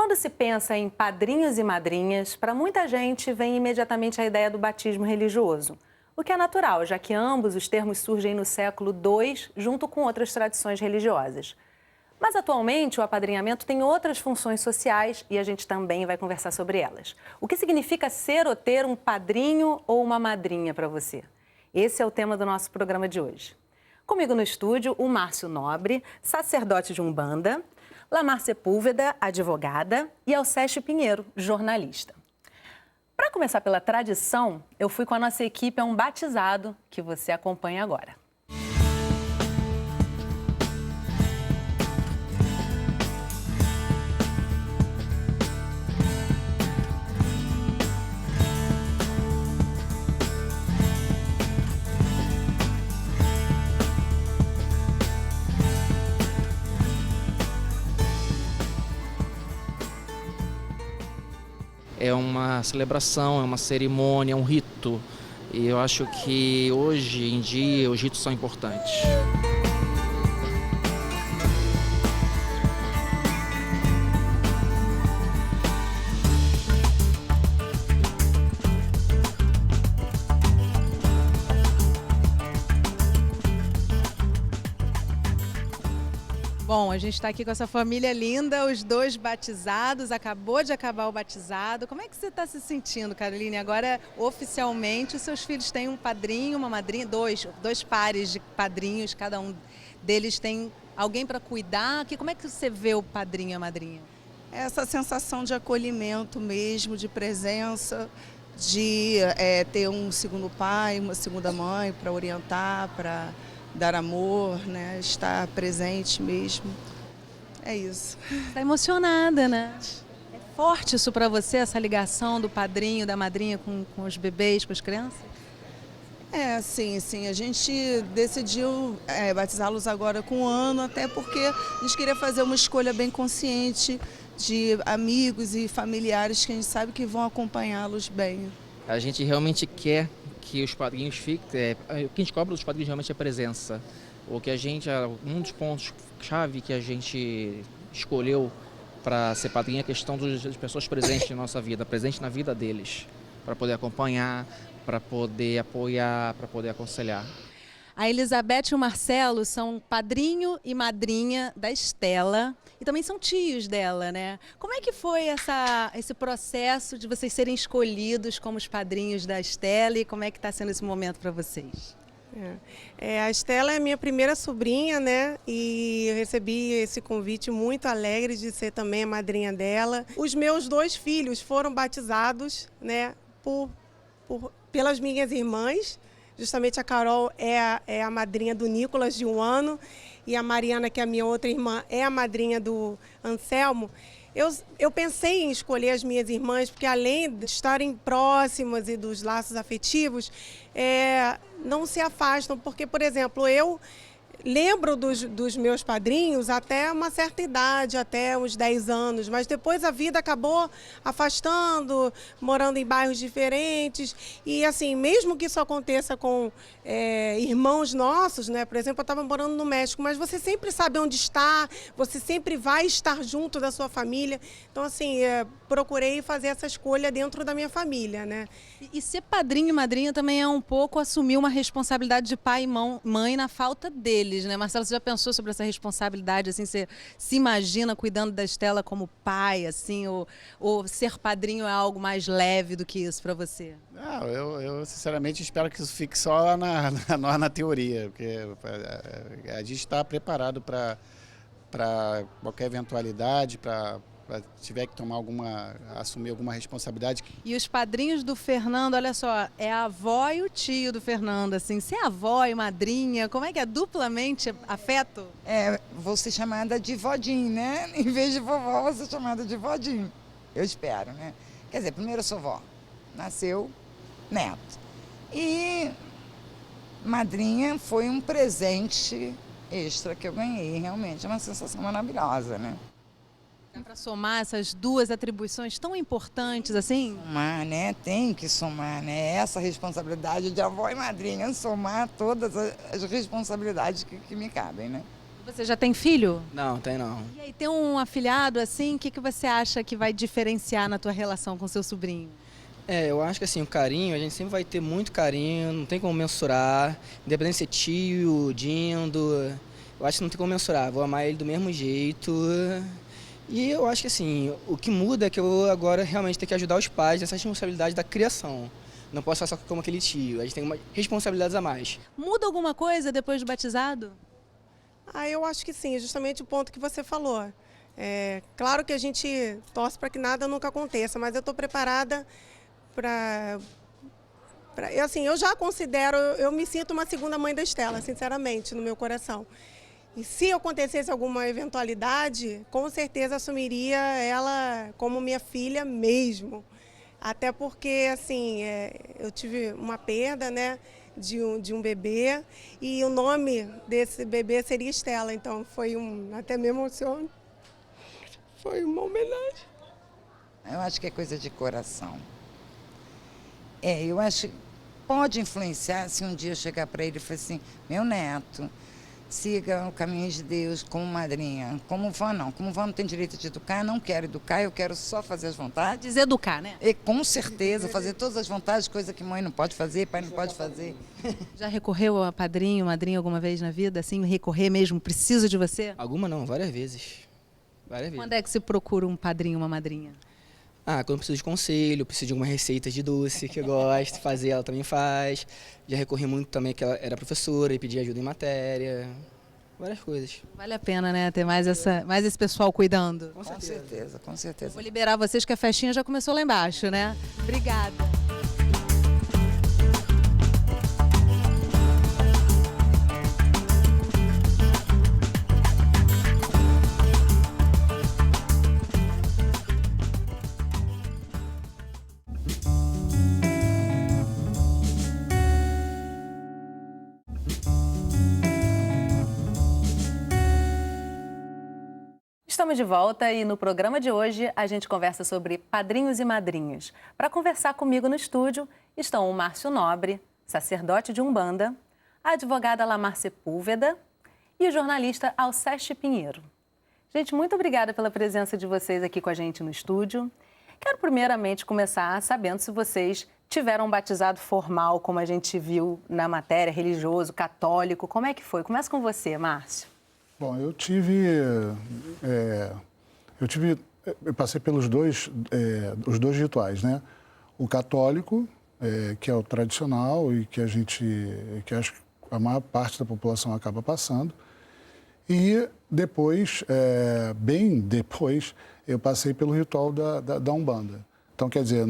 Quando se pensa em padrinhos e madrinhas, para muita gente vem imediatamente a ideia do batismo religioso, o que é natural, já que ambos os termos surgem no século II, junto com outras tradições religiosas. Mas atualmente o apadrinhamento tem outras funções sociais e a gente também vai conversar sobre elas. O que significa ser ou ter um padrinho ou uma madrinha para você? Esse é o tema do nosso programa de hoje. Comigo no estúdio, o Márcio Nobre, sacerdote de Umbanda, Lamar Sepúlveda, advogada, e Alceste Pinheiro, jornalista. Para começar pela tradição, eu fui com a nossa equipe a um batizado que você acompanha agora. É uma celebração, é uma cerimônia, é um rito. E eu acho que hoje em dia os ritos são importantes. Bom, a gente está aqui com essa família linda, os dois batizados, acabou de acabar o batizado. Como é que você está se sentindo, Caroline? Agora, oficialmente, os seus filhos têm um padrinho, uma madrinha, dois pares de padrinhos, cada um deles tem alguém para cuidar. Como é que você vê o padrinho e a madrinha? Essa sensação de acolhimento mesmo, de presença, de ter um segundo pai, uma segunda mãe para orientar, para dar amor, né? Estar presente mesmo. É isso. Está emocionada, né? É forte isso para você, essa ligação do padrinho, da madrinha com os bebês, com as crianças? Sim. A gente decidiu batizá-los agora com 1 ano, até porque a gente queria fazer uma escolha bem consciente de amigos e familiares que a gente sabe que vão acompanhá-los bem. A gente realmente quer que os padrinhos fiquem. O que a gente cobra dos padrinhos realmente é a presença. Um dos pontos-chave que a gente escolheu para ser padrinho é a questão das pessoas presentes na nossa vida, presentes na vida deles, para poder acompanhar, para poder apoiar, para poder aconselhar. A Elizabeth e o Marcelo são padrinho e madrinha da Estela e também são tios dela, né? Como é que foi esse processo de vocês serem escolhidos como os padrinhos da Estela e como é que está sendo esse momento para vocês? A Estela é minha primeira sobrinha, né? E eu recebi esse convite muito alegre de ser também a madrinha dela. Os meus 2 filhos foram batizados, né? Pelas minhas irmãs. Justamente a Carol é a madrinha do Nicolas, de 1 ano, e a Mariana, que é a minha outra irmã, é a madrinha do Anselmo. Eu pensei em escolher as minhas irmãs, porque além de estarem próximas e dos laços afetivos, não se afastam, porque, por exemplo, eu lembro dos meus padrinhos até uma certa idade, até uns 10 anos, mas depois a vida acabou afastando, morando em bairros diferentes. E assim, mesmo que isso aconteça com irmãos nossos, né? Por exemplo, eu estava morando no México, mas você sempre sabe onde está, você sempre vai estar junto da sua família. Então, assim, procurei fazer essa escolha dentro da minha família, né? E ser padrinho e madrinha também é um pouco assumir uma responsabilidade de pai e mãe na falta deles, né? Marcelo, você já pensou sobre essa responsabilidade, assim, você se imagina cuidando da Estela como pai, assim, ou ser padrinho é algo mais leve do que isso para você? Não, eu sinceramente espero que isso fique só na teoria, porque a gente está preparado para qualquer eventualidade, para tiver que assumir alguma responsabilidade. E os padrinhos do Fernando, olha só, é a avó e o tio do Fernando, assim, ser avó e madrinha, como é que é duplamente afeto? Vou ser chamada de vodinho, né? Em vez de vovó, vou ser chamada de vodinho. Eu espero, né? Quer dizer, primeiro eu sou vó, nasceu neto. E madrinha foi um presente extra que eu ganhei, realmente, é uma sensação maravilhosa, né? Para somar essas 2 atribuições tão importantes assim? Somar, né? Tem que somar, né? Essa responsabilidade de avó e madrinha, somar todas as responsabilidades que me cabem, né? Você já tem filho? Não, tem não. E aí, tem um afilhado assim, o que você acha que vai diferenciar na tua relação com seu sobrinho? Eu acho que assim, o carinho, a gente sempre vai ter muito carinho, não tem como mensurar, independente de ser tio, dindo, eu acho que não tem como mensurar, vou amar ele do mesmo jeito. E eu acho que assim, o que muda é que eu agora realmente tenho que ajudar os pais nessa responsabilidade da criação. Não posso fazer só como aquele tio, a gente tem responsabilidades a mais. Muda alguma coisa depois do batizado? Eu acho que sim, justamente o ponto que você falou. Claro que a gente torce para que nada nunca aconteça, mas eu estou preparada para... Assim, eu já considero, eu me sinto uma segunda mãe da Estela, sinceramente, no meu coração. E se acontecesse alguma eventualidade, com certeza assumiria ela como minha filha mesmo. Até porque, assim, eu tive uma perda, né, de um bebê, e o nome desse bebê seria Estela, então até me emociono, foi uma homenagem. Eu acho que é coisa de coração. Eu acho que pode influenciar se um dia eu chegar para ele e falar assim, meu neto, siga o caminho de Deus como madrinha. Como vó não tem direito de educar, não quero educar, eu quero só fazer as vontades. Deseducar, né? E com certeza, fazer todas as vontades, coisa que mãe não pode fazer, pai não pode fazer. Já recorreu a padrinho, madrinha alguma vez na vida? Assim, recorrer mesmo, preciso de você? Alguma não, várias vezes. Várias vezes. Quando é que se procura um padrinho, uma madrinha? Quando eu preciso de conselho, preciso de algumas receitas de doce que eu gosto de fazer, ela também faz. Já recorri muito também que ela era professora e pedi ajuda em matéria. Várias coisas. Vale a pena, né, ter mais esse pessoal cuidando. Com certeza, com certeza. Vou liberar vocês que a festinha já começou lá embaixo, né? Obrigada. Estamos de volta e no programa de hoje a gente conversa sobre padrinhos e madrinhas. Para conversar comigo no estúdio estão o Márcio Nobre, sacerdote de Umbanda, a advogada Lamar Sepúlveda e o jornalista Alceste Pinheiro. Gente, muito obrigada pela presença de vocês aqui com a gente no estúdio. Quero primeiramente começar sabendo se vocês tiveram um batizado formal, como a gente viu na matéria, religioso, católico. Como é que foi? Começa com você, Márcio. Bom, eu passei pelos os dois rituais, né? O católico, que é o tradicional e que acho que a maior parte da população acaba passando. E depois, bem depois, eu passei pelo ritual da Umbanda. Então, quer dizer,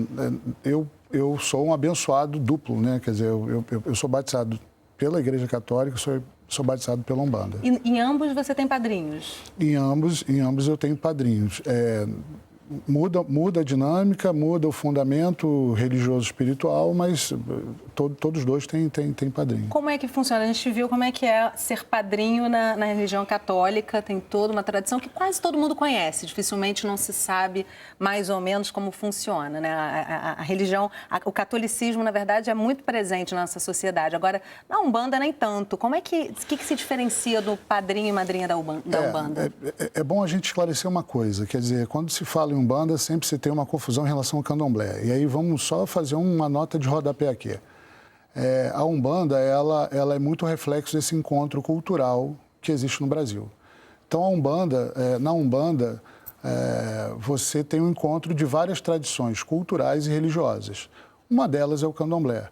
eu sou um abençoado duplo, né? Quer dizer, eu sou batizado pela Igreja Católica, sou batizado pela Umbanda. E em ambos você tem padrinhos? Em ambos eu tenho padrinhos. Muda a dinâmica, muda o fundamento religioso espiritual, mas todos dois têm padrinho. Como é que funciona? A gente viu como é que é ser padrinho na religião católica, tem toda uma tradição que quase todo mundo conhece, dificilmente não se sabe mais ou menos como funciona, né? A religião, o catolicismo, na verdade, é muito presente na nossa sociedade. Agora, na Umbanda, nem tanto. O que se diferencia do padrinho e madrinha da Umbanda? É bom a gente esclarecer uma coisa, quer dizer, quando se fala em Umbanda, sempre se tem uma confusão em relação ao candomblé. E aí vamos só fazer uma nota de rodapé aqui. A Umbanda, ela é muito reflexo desse encontro cultural que existe no Brasil. Então, na Umbanda, você tem um encontro de várias tradições culturais e religiosas. Uma delas é o candomblé.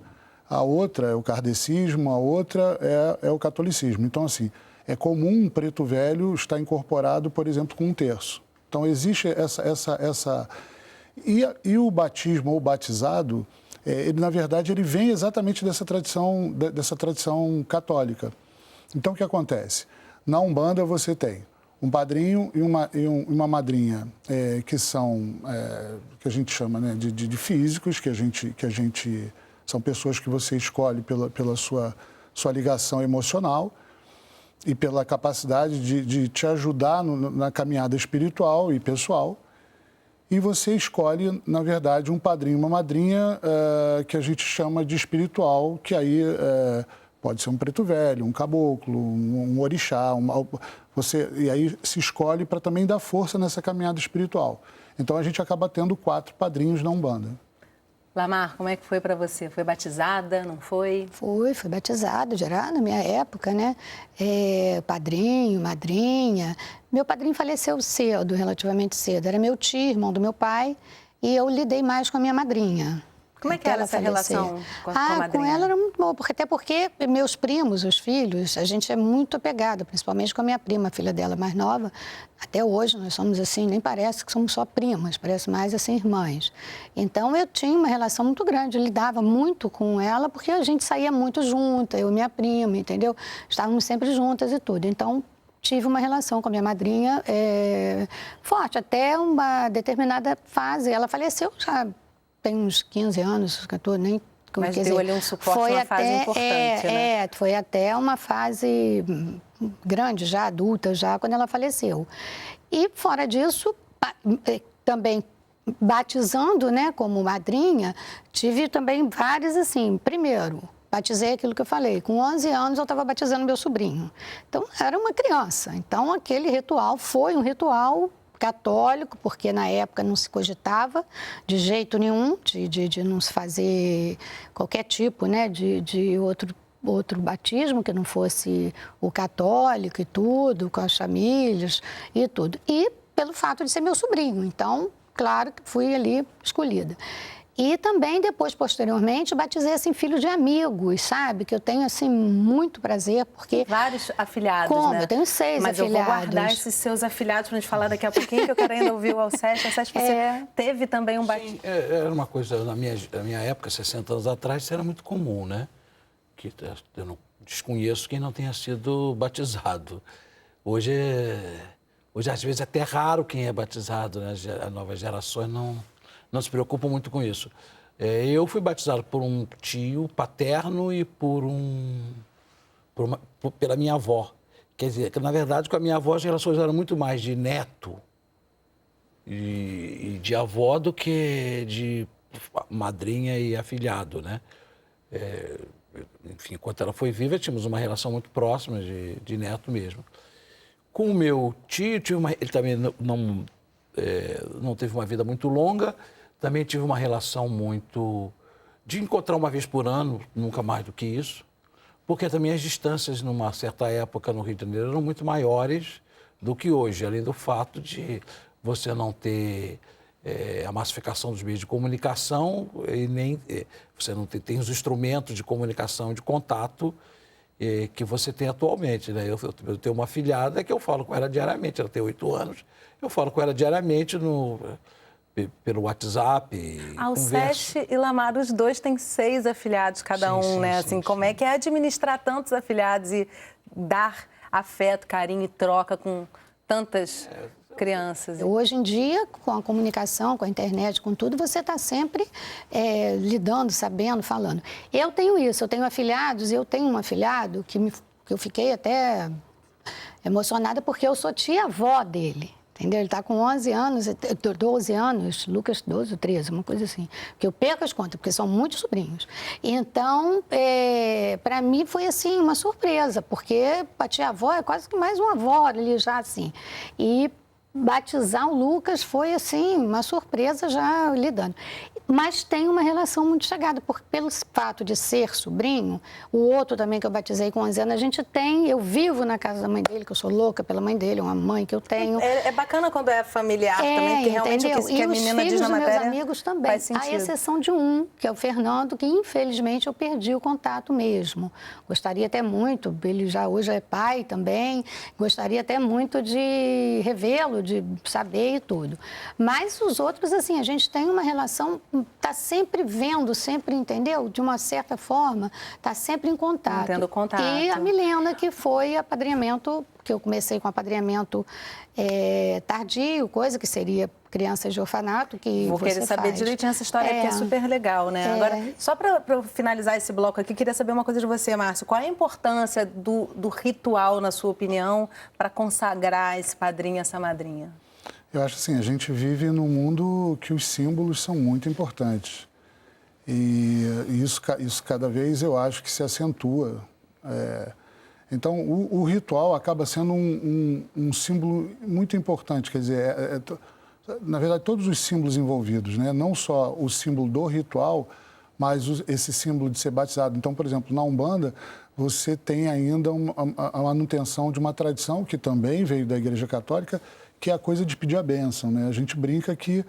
A outra é o kardecismo, a outra é o catolicismo. Então, assim, é comum um preto velho estar incorporado, por exemplo, com um terço. Então, existe essa... E o batismo ou batizado, ele, na verdade, ele vem exatamente dessa tradição católica. Então, o que acontece? Na Umbanda, você tem um padrinho e uma madrinha, que a gente chama, né, de físicos, que a gente são pessoas que você escolhe pela sua ligação emocional e pela capacidade de te ajudar na caminhada espiritual e pessoal. E você escolhe, na verdade, um padrinho e uma madrinha que a gente chama de espiritual, que aí Pode ser um preto velho, um caboclo, um orixá, e aí se escolhe para também dar força nessa caminhada espiritual. Então a gente acaba tendo 4 padrinhos na Umbanda. Lamar, como é que foi para você? Foi batizada, não foi? Fui batizada, já era na minha época, né? Padrinho, madrinha. Meu padrinho faleceu cedo, relativamente cedo. Era meu tio, irmão do meu pai, e eu lidei mais com a minha madrinha. Como é que era essa relação com a madrinha? Com ela era muito boa, até porque meus primos, os filhos, a gente é muito apegado, principalmente com a minha prima, a filha dela mais nova. Até hoje nós somos assim, nem parece que somos só primas, parece mais assim irmãs. Então eu tinha uma relação muito grande, eu lidava muito com ela porque a gente saía muito junta, eu e minha prima, entendeu? Estávamos sempre juntas e tudo. Então tive uma relação com a minha madrinha forte, até uma determinada fase. Ela faleceu já tem uns 15 anos, 14, nem... Mas deu ali um suporte, uma fase importante, né? Foi até uma fase grande, já adulta, já quando ela faleceu. E fora disso, também batizando, né, como madrinha, tive também vários, assim, primeiro, batizei aquilo que eu falei, com 11 anos eu estava batizando meu sobrinho. Então, era uma criança. Então, aquele ritual foi um ritual católico, porque na época não se cogitava de jeito nenhum de não se fazer qualquer tipo, né, de outro batismo que não fosse o católico e tudo, com as famílias e tudo. E pelo fato de ser meu sobrinho, então, claro que fui ali escolhida. E também depois, posteriormente, batizei, assim, filho de amigos, sabe? Que eu tenho, assim, muito prazer, porque... Vários afilhados, né? Eu tenho 6 Mas afilhados. Mas eu vou guardar esses seus afilhados para a gente falar daqui a pouquinho, que eu quero ainda ouvir o Alceste. Alceste, você teve também um batismo? Era uma coisa, na minha época, 60 anos atrás, isso era muito comum, né? Que eu não desconheço quem não tenha sido batizado. Hoje, às vezes, é até raro quem é batizado, né? As novas gerações não se preocupam muito com isso. Eu fui batizado por um tio paterno e pela minha avó. Quer dizer, que na verdade com a minha avó as relações eram muito mais de neto e de avó do que de madrinha e afilhado, né? Enfim, enquanto ela foi viva, tínhamos uma relação muito próxima de neto mesmo. Com o meu tio, ele também não teve uma vida muito longa. Também tive uma relação muito de encontrar uma vez por ano, nunca mais do que isso, porque também as distâncias, numa certa época no Rio de Janeiro, eram muito maiores do que hoje, além do fato de você não ter a massificação dos meios de comunicação e nem você não tem os instrumentos de comunicação e de contato que você tem atualmente, né? Eu tenho uma afilhada que eu falo com ela diariamente, ela tem 8 anos, eu falo com ela diariamente pelo WhatsApp. Alceste e Lamar, os dois têm 6 afilhados cada um, né? Assim, como é que é administrar tantos afilhados e dar afeto, carinho e troca com tantas crianças? Hoje em dia, com a comunicação, com a internet, com tudo, você está sempre lidando, sabendo, falando. Eu tenho isso, eu tenho afilhados, eu tenho um afilhado que eu fiquei até emocionada porque eu sou tia-avó dele. Entendeu? Ele está com 11 anos, 12 anos, Lucas 12, 13, uma coisa assim. Porque eu perco as contas, porque são muitos sobrinhos. Então, para mim foi assim, uma surpresa, porque a tia-avó é quase que mais uma avó ali já assim. E batizar o Lucas foi assim, uma surpresa já lidando. Mas tem uma relação muito chegada, porque pelo fato de ser sobrinho, o outro também que eu batizei com 11 anos, eu vivo na casa da mãe dele, que eu sou louca pela mãe dele, uma mãe que eu tenho. É bacana quando é familiar também, porque realmente o que a menina diz na matéria. E os meus amigos também, à exceção de um, que é o Fernando, que infelizmente eu perdi o contato mesmo. Gostaria até muito, ele já hoje é pai também, gostaria até muito de revê-lo, de saber e tudo. Mas os outros, assim, a gente tem uma relação, está sempre vendo, sempre, entendeu? De uma certa forma, está sempre em contato. Tendo contato. E a Milena, que foi apadrinhamento, que eu comecei com apadrinhamento tardio, coisa que seria crianças de orfanato, que vou querer saber direitinho essa história, que é super legal, né? Agora, só para finalizar esse bloco aqui, queria saber uma coisa de você, Márcio. Qual é a importância do ritual, na sua opinião, para consagrar esse padrinho, essa madrinha? Eu acho assim, a gente vive num mundo que os símbolos são muito importantes. E isso cada vez eu acho que se acentua. Então, o ritual acaba sendo um símbolo muito importante, quer dizer, na verdade, todos os símbolos envolvidos, né? Não só o símbolo do ritual, mas esse símbolo de ser batizado. Então, por exemplo, na Umbanda, você tem ainda a manutenção de uma tradição que também veio da Igreja Católica, que é a coisa de pedir a bênção, né? A gente brinca que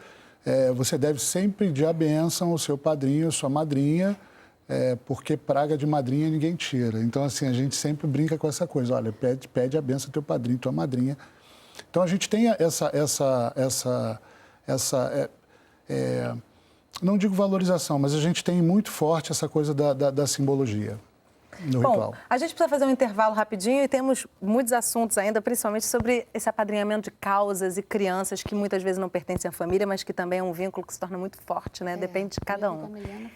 você deve sempre pedir a bênção ao seu padrinho, à sua madrinha, porque praga de madrinha ninguém tira. Então, assim, a gente sempre brinca com essa coisa. Olha, pede a bênção ao teu padrinho, tua madrinha. Então, a gente tem não digo valorização, mas a gente tem muito forte essa coisa da simbologia no ritual. A gente precisa fazer um intervalo rapidinho e temos muitos assuntos ainda, principalmente sobre esse apadrinhamento de causas e crianças que muitas vezes não pertencem à família, mas que também é um vínculo que se torna muito forte, né? Depende de cada um.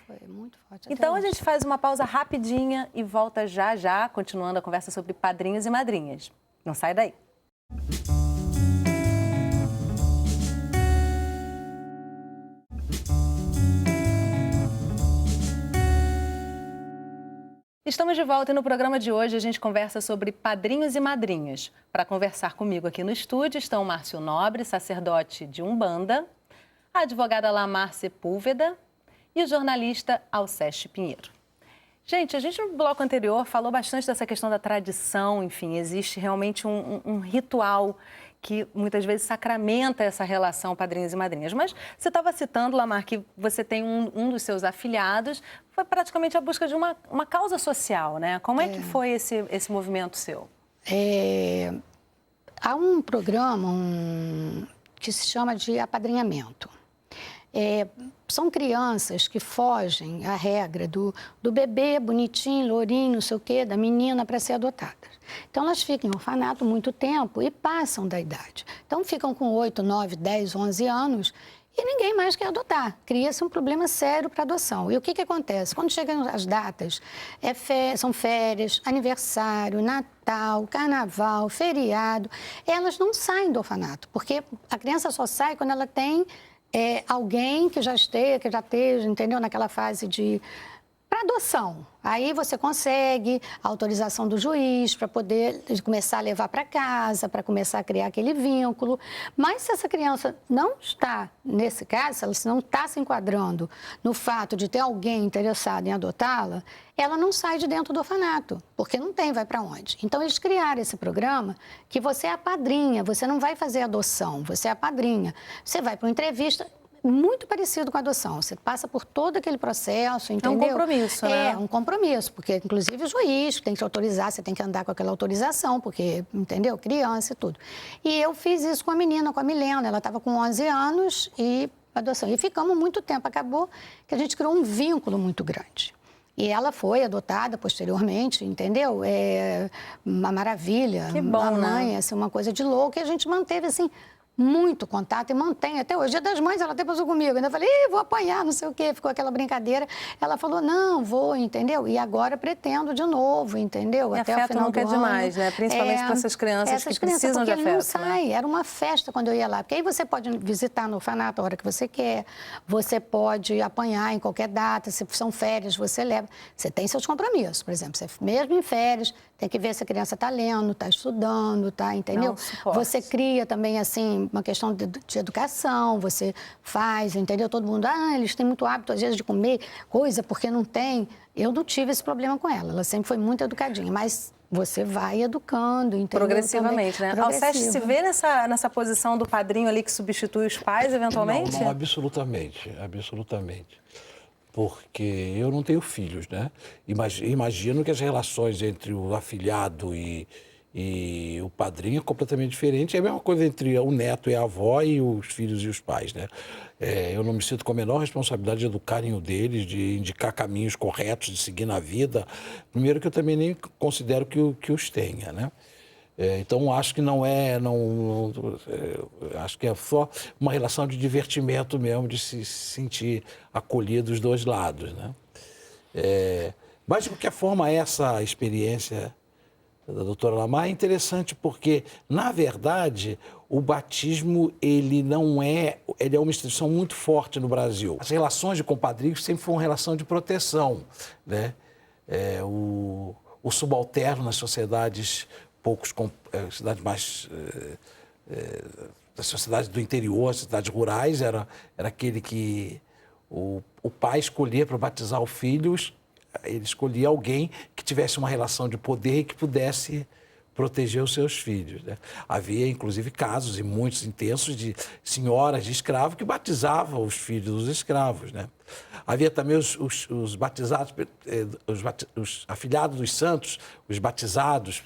Foi muito forte. Então a gente faz uma pausa rapidinha e volta já já, continuando a conversa sobre padrinhos e madrinhas. Não sai daí. Estamos de volta e no programa de hoje a gente conversa sobre padrinhos e madrinhas. Para conversar comigo aqui no estúdio estão o Márcio Nobre, sacerdote de Umbanda, a advogada Lamar Sepúlveda e o jornalista Alceste Pinheiro. Gente, a gente no bloco anterior falou bastante dessa questão da tradição, enfim, existe realmente um ritual que muitas vezes sacramenta essa relação padrinhos e madrinhas. Mas você estava citando, Lamar, que você tem um dos seus afilhados, foi praticamente a busca de uma causa social, né? Como é que foi esse movimento seu? Há um programa que se chama de apadrinhamento. São crianças que fogem à regra do bebê bonitinho, lourinho, não sei o quê, da menina para ser adotada. Então, elas ficam em orfanato muito tempo e passam da idade. Então, ficam com 8, 9, 10, 11 anos e ninguém mais quer adotar. Cria-se um problema sério para a adoção. E o que acontece? Quando chegam as datas, são férias, aniversário, Natal, Carnaval, feriado, elas não saem do orfanato, porque a criança só sai quando ela tem alguém que já esteja, entendeu? Naquela fase para adoção. Aí você consegue a autorização do juiz para poder começar a levar para casa, para começar a criar aquele vínculo. Mas se essa criança não está, nesse caso, se ela não está se enquadrando no fato de ter alguém interessado em adotá-la, ela não sai de dentro do orfanato, porque não tem, vai para onde? Então, eles criaram esse programa que você é a padrinha, você não vai fazer adoção, você é a padrinha. Você vai para uma entrevista muito parecido com a adoção. Você passa por todo aquele processo, entendeu? É um compromisso, né? É um compromisso, porque inclusive o juiz tem que autorizar, você tem que andar com aquela autorização, porque, entendeu? Criança e tudo. E eu fiz isso com a menina, com a Milena, ela estava com 11 anos e adoção. E ficamos muito tempo, acabou que a gente criou um vínculo muito grande. E ela foi adotada posteriormente, entendeu? É uma maravilha. Que bom, a mãe, né? assim, uma coisa de louco. E a gente manteve, assim, muito contato e mantém até hoje. Dia das Mães, ela até passou comigo. Ainda falei, vou apanhar, não sei o quê. Ficou aquela brincadeira. Ela falou, não, vou, entendeu? E agora pretendo de novo, entendeu? E até afeto o final nunca do é demais, ano. né? Principalmente para essas crianças que precisam de afeto. Não afeto, sai. né? Era uma festa quando eu ia lá. Porque aí você pode visitar no orfanato a hora que você quer. Você pode apanhar em qualquer data. Se são férias, você leva. Você tem seus compromissos. Por exemplo, você mesmo em férias, tem que ver se a criança está lendo, está estudando, tá, entendeu? Você cria também, assim, uma questão de educação, você faz, entendeu? Todo mundo, eles têm muito hábito, às vezes, de comer coisa porque não tem. Eu não tive esse problema com ela sempre foi muito educadinha, mas você vai educando, entendeu? Progressivamente, também. né? Alceste, se vê nessa posição do padrinho ali que substitui os pais, eventualmente? Não, absolutamente, absolutamente. Porque eu não tenho filhos, né? Imagino que as relações entre o afilhado e o padrinho é completamente diferente. É a mesma coisa entre o neto e a avó e os filhos e os pais, né? Eu não me sinto com a menor responsabilidade de educarem o deles, de indicar caminhos corretos, de seguir na vida. Primeiro que eu também nem considero que os tenha, né? Então, acho que acho que é só uma relação de divertimento mesmo, de se sentir acolhido dos dois lados, né? Mas, de qualquer forma, essa experiência da doutora Lamar é interessante porque, na verdade, o batismo, ele é uma instituição muito forte no Brasil. As relações de compadrinhos sempre foram uma relação de proteção, né? o subalterno nas sociedades cidades mais das sociedades do interior, cidades rurais, era aquele que o pai escolhia para batizar os filhos, ele escolhia alguém que tivesse uma relação de poder e que pudesse proteger os seus filhos, né? Havia, inclusive, casos, e muitos intensos, de senhoras de escravo que batizavam os filhos dos escravos, né? Havia também os batizados, os afilhados dos santos, os batizados.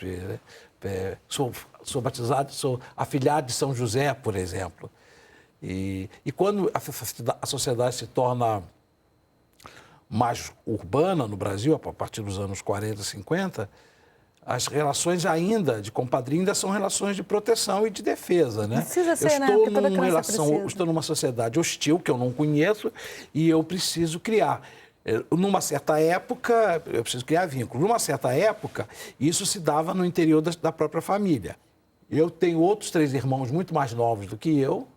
Sou batizado, sou afilhado de São José, por exemplo. E quando a sociedade se torna mais urbana no Brasil, a partir dos anos 40, 50, as relações ainda de compadrinho ainda são relações de proteção e de defesa, né? Precisa ser, né? Porque toda criança precisa. Estou numa sociedade hostil, que eu não conheço, e eu preciso criar. Numa certa época, eu preciso criar vínculo. Numa certa época, isso se dava no interior da própria família. Eu tenho outros 3 irmãos muito mais novos do que eu,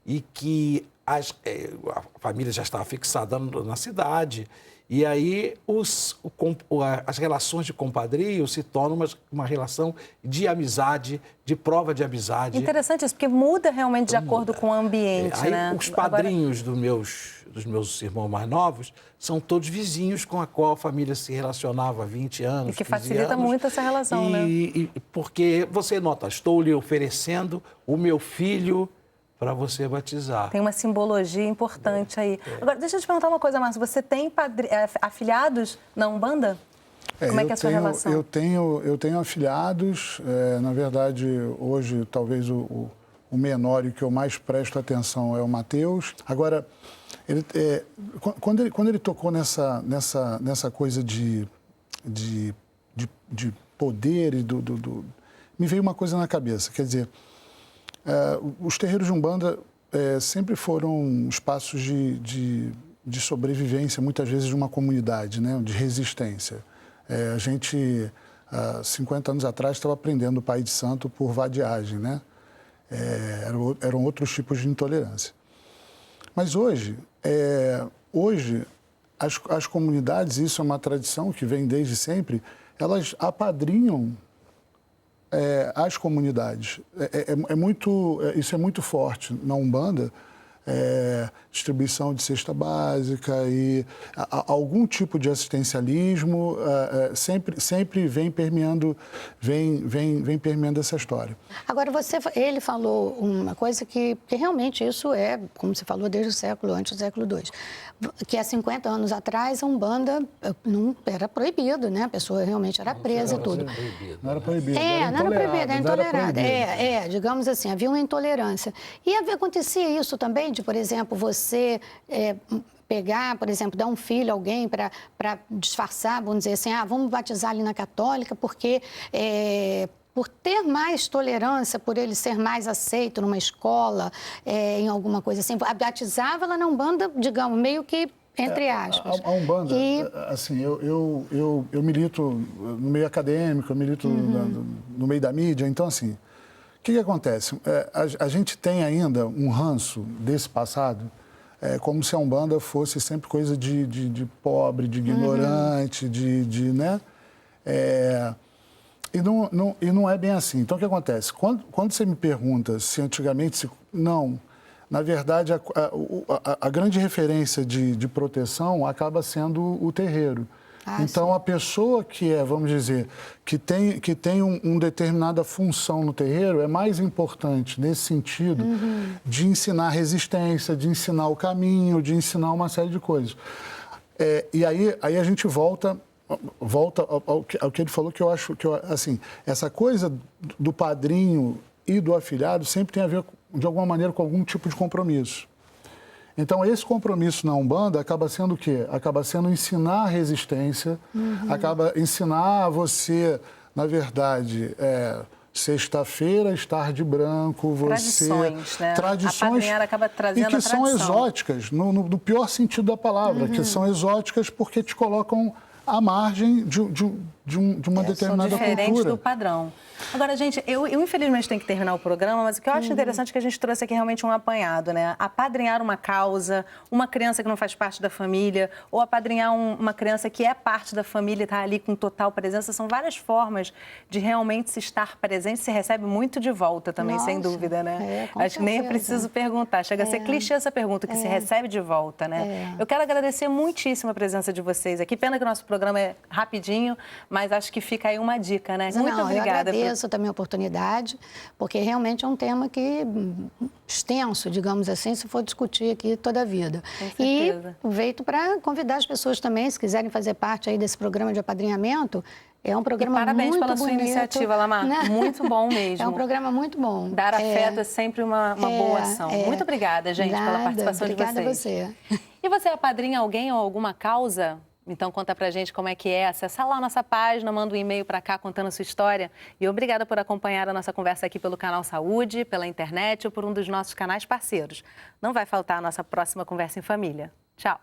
e que a família já estava fixada na cidade. E aí as relações de compadrio se tornam uma relação de amizade, de prova de amizade. Interessante isso, porque muda realmente de acordo com o ambiente, aí, né? Os padrinhos dos meus irmãos mais novos são todos vizinhos com a qual a família se relacionava há 20 anos, E que facilita muito essa relação, né? Porque você nota, estou lhe oferecendo o meu filho para você batizar. Tem uma simbologia importante aí. Agora, deixa eu te perguntar uma coisa, Márcio. Você tem afilhados na Umbanda? Como é que é a sua relação? Eu tenho afilhados. Na verdade, hoje, talvez o menor e que eu mais presto atenção é o Mateus. Agora, quando ele tocou nessa coisa de poder e me veio uma coisa na cabeça. Quer dizer, os terreiros de Umbanda sempre foram espaços de sobrevivência, muitas vezes, de uma comunidade, né? De resistência. A gente, há 50 anos atrás, estava aprendendo o Pai de Santo por vadiagem, né? Eram outros tipos de intolerância. Mas hoje as comunidades, isso é uma tradição que vem desde sempre, elas apadrinham as comunidades. Isso é muito forte na Umbanda, distribuição de cesta básica e algum tipo de assistencialismo sempre vem permeando essa história. Agora, ele falou uma coisa que realmente isso é, como você falou, desde o século, antes do século II, que há 50 anos atrás a Umbanda não era proibido, né? A pessoa realmente era presa e tudo. Não era proibido. Não era proibido, era intolerado. Digamos assim, havia uma intolerância. E acontecia isso também, de, por exemplo, você pegar, por exemplo, dar um filho a alguém para disfarçar, vamos dizer assim, vamos batizar ali na católica, porque por ter mais tolerância, por ele ser mais aceito numa escola, em alguma coisa assim, batizava ela na Umbanda, digamos, meio que entre aspas. A Umbanda, assim, eu milito no meio acadêmico, eu milito no meio da mídia, então, assim, o que acontece? A gente tem ainda um ranço desse passado, como se a Umbanda fosse sempre coisa de pobre, de ignorante, né? E não é bem assim. Então, o que acontece? Quando você me pergunta se antigamente... Não. Na verdade, a grande referência de proteção acaba sendo o terreiro. Então, a pessoa que vamos dizer, que tem uma determinada função no terreiro é mais importante nesse sentido de ensinar resistência, de ensinar o caminho, de ensinar uma série de coisas. E aí a gente volta ao que ele falou, que eu acho que, assim, essa coisa do padrinho e do afilhado sempre tem a ver, de alguma maneira, com algum tipo de compromisso. Então, esse compromisso na Umbanda acaba sendo o quê? Acaba sendo ensinar a resistência, acaba ensinar a você, na verdade, sexta-feira estar de branco, você... Tradições, né? Tradições, a padrinhada acaba trazendo e que a tradição. são exóticas, no pior sentido da palavra, que são exóticas porque te colocam à margem de uma determinada diferente cultura. do padrão. Agora, gente, eu infelizmente tenho que terminar o programa, mas o que eu acho interessante é que a gente trouxe aqui realmente um apanhado, né? Apadrinhar uma causa, uma criança que não faz parte da família, ou apadrinhar uma criança que é parte da família e está ali com total presença, são várias formas de realmente se estar presente, se recebe muito de volta também, sem dúvida, né? Acho que nem é preciso perguntar, chega a ser clichê essa pergunta, que se recebe de volta, né? Eu quero agradecer muitíssimo a presença de vocês aqui, pena que o nosso programa é rapidinho, mas acho que fica aí uma dica, né? Muito obrigada. Eu agradeço também a oportunidade, porque realmente é um tema que extenso, digamos assim, se for discutir aqui toda a vida. Com certeza. E veio para convidar as pessoas também, se quiserem fazer parte aí desse programa de apadrinhamento. É um programa muito bonito. Parabéns pela sua iniciativa, Lamar. Né? Muito bom mesmo. É um programa muito bom. Dar afeto é sempre uma boa ação. Muito obrigada, gente, pela participação de vocês. Obrigada a você. E você apadrinha alguém ou alguma causa? Então conta pra gente como é que é. Acessa lá a nossa página, manda um e-mail pra cá contando a sua história. E obrigada por acompanhar a nossa conversa aqui pelo canal Saúde, pela internet ou por um dos nossos canais parceiros. Não vai faltar a nossa próxima Conversa em Família. Tchau.